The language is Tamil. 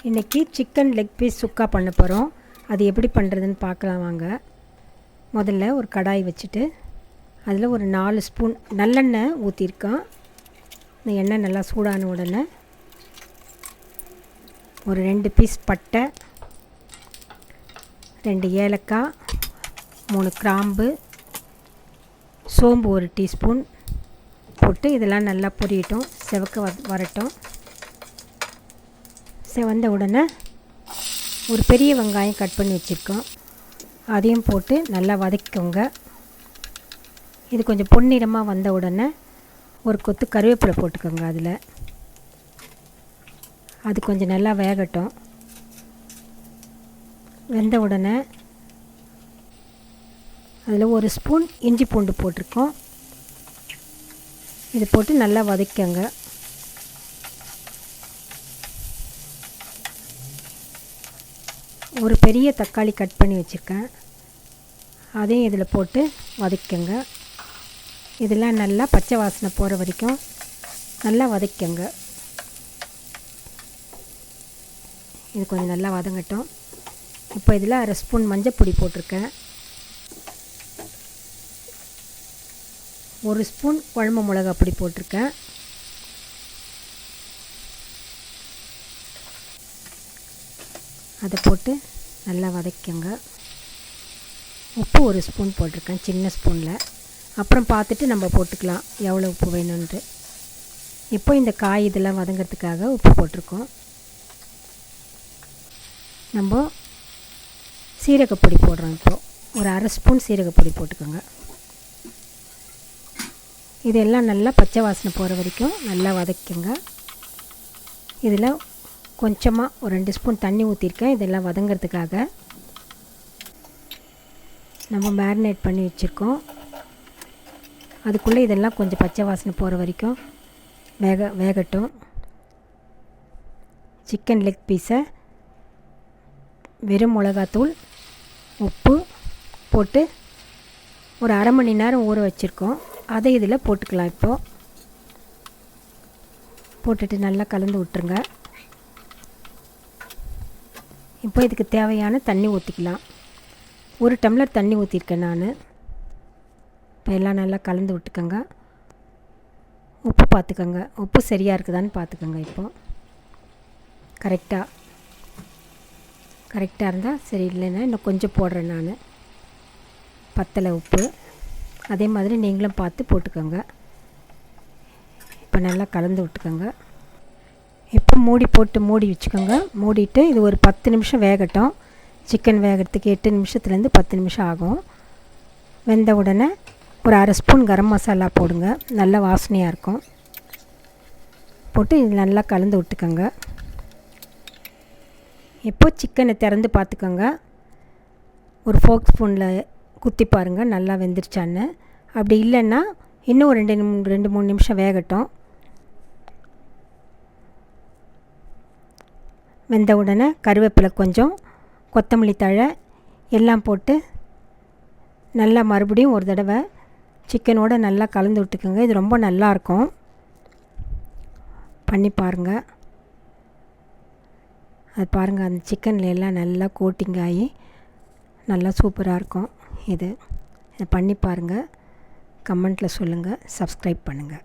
இன்றைக்கி சிக்கன் லெக் பீஸ் சுக்கா பண்ண போகிறோம். அது எப்படி பண்ணுறதுன்னு பார்க்கலாம் வாங்க. முதல்ல ஒரு கடாய் வச்சுட்டு அதில் ஒரு 4 ஸ்பூன் நல்லெண்ணெய் ஊற்றிருக்கேன். இந்த எண்ணெய் நல்லா சூடான உடனே ஒரு 2 பீஸ் பட்டை, 2 ஏலக்காய், 3 கிராம்பு, சோம்பு 1 டீஸ்பூன் போட்டு இதெல்லாம் நல்லா பொரியட்டும், செவக்க வரட்டும். செவந்த உடனே ஒரு பெரிய வெங்காயம் கட் பண்ணி வச்சுருக்கோம், அதையும் போட்டு நல்லா வதக்கிக்கோங்க. இது கொஞ்சம் பொன்னிறமாக வந்த உடனே ஒரு கொத்து கருவேப்பிலை போட்டுக்கோங்க. அது கொஞ்சம் நல்லா வேகட்டும். வெந்த உடனே அதில் 1 ஸ்பூன் இஞ்சி பூண்டு போட்டிருக்கோம். இது போட்டு நல்லா வதக்கிக்கோங்க. ஒரு பெரிய தக்காளி கட் பண்ணி வச்சுருக்கேன், அதையும் இதில் போட்டு வதக்கிக்கோங்க. இதெல்லாம் நல்லா பச்சை வாசனை போகிற வரைக்கும் நல்லா வதக்கிக்கோங்க. இது கொஞ்சம் நல்லா வதங்கட்டும். இப்போ இதில் 1/2 ஸ்பூன் மஞ்சள் போட்டிருக்கேன், 1 ஸ்பூன் குழம்பு மிளகா பொடி போட்டிருக்கேன். அதை போட்டு நல்லா வதக்கிக்கோங்க. உப்பு 1 ஸ்பூன் போட்டிருக்கேன், சின்ன ஸ்பூனில். அப்புறம் பார்த்துட்டு நம்ம போட்டுக்கலாம் எவ்வளோ உப்பு வேணும்ன்ட்டு. இப்போ இந்த காய் இதெல்லாம் வதங்கிறதுக்காக உப்பு போட்டிருக்கோம். நம்ம சீரகப்பொடி போடுறோம். இப்போது ஒரு 1/2 ஸ்பூன் சீரகப்பொடி போட்டுக்கோங்க. இதெல்லாம் நல்லா பச்சை வாசனை போகிற வரைக்கும் நல்லா வதக்கிக்கோங்க. இதில் கொஞ்சமாக ஒரு 2 ஸ்பூன் தண்ணி ஊற்றிருக்கேன், இதெல்லாம் வதங்கிறதுக்காக. நம்ம மேரினேட் பண்ணி வச்சுருக்கோம், அதுக்குள்ளே இதெல்லாம் கொஞ்சம் பச்சை வாசனை போகிற வரைக்கும் வேகட்டும். சிக்கன் லெக் பீஸை வெறும் மிளகாத்தூள், உப்பு போட்டு ஒரு 1/2 மணி நேரம் ஊற வச்சுருக்கோம். அதை இதில் போட்டுக்கலாம். இப்போது போட்டுட்டு நல்லா கலந்து விட்டுருங்க. இப்போ இதுக்கு தேவையான தண்ணி ஊற்றிக்கலாம். 1 டம்ளர் தண்ணி ஊற்றிருக்கேன் நான். இப்போ எல்லாம் நல்லா கலந்து விட்டுக்கோங்க. உப்பு பார்த்துக்கோங்க, உப்பு சரியாக இருக்குதான்னு பார்த்துக்கோங்க. இப்போது கரெக்டாக இருந்தால் சரி, இல்லைன்னா இன்னும் கொஞ்சம் போடுறேன் நான். பத்தலை உப்பு. அதே மாதிரி நீங்களும் பார்த்து போட்டுக்கோங்க. இப்போ நல்லா கலந்து விட்டுக்கோங்க. இப்போ மூடி வச்சுக்கோங்க. மூடிட்டு இது ஒரு 10 நிமிஷம் வேகட்டும். சிக்கன் வேகிறதுக்கு 8 நிமிஷத்துலேருந்து 10 நிமிஷம் ஆகும். வெந்த உடனே ஒரு 1/2 ஸ்பூன் கரம் மசாலா போடுங்க, நல்ல வாசனையாக இருக்கும். போட்டு இது நல்லா கலந்து விட்டுக்கோங்க. இப்போது சிக்கனை திறந்து பார்த்துக்கோங்க. ஒரு ஃபோர்க் ஸ்பூனில் குத்தி பாருங்கள் நல்லா வெந்துருச்சான்னு. அப்படி இல்லைன்னா இன்னும் 2-3 நிமிஷம் வேகட்டும். வெந்த உடனே கருவேப்பிலை கொஞ்சம், கொத்தமல்லி தழை எல்லாம் போட்டு நல்லா மறுபடியும் ஒரு தடவை சிக்கனோடு நல்லா கலந்து விட்டுக்கோங்க. இது ரொம்ப நல்லாயிருக்கும், பண்ணி பாருங்கள். அது பாருங்கள், அந்த சிக்கனில் எல்லாம் நல்லா கோட்டிங் ஆகி நல்லா சூப்பராக இருக்கும். இதை பண்ணி பாருங்கள். கமெண்ட்டில் சொல்லுங்கள், சப்ஸ்கிரைப் பண்ணுங்கள்.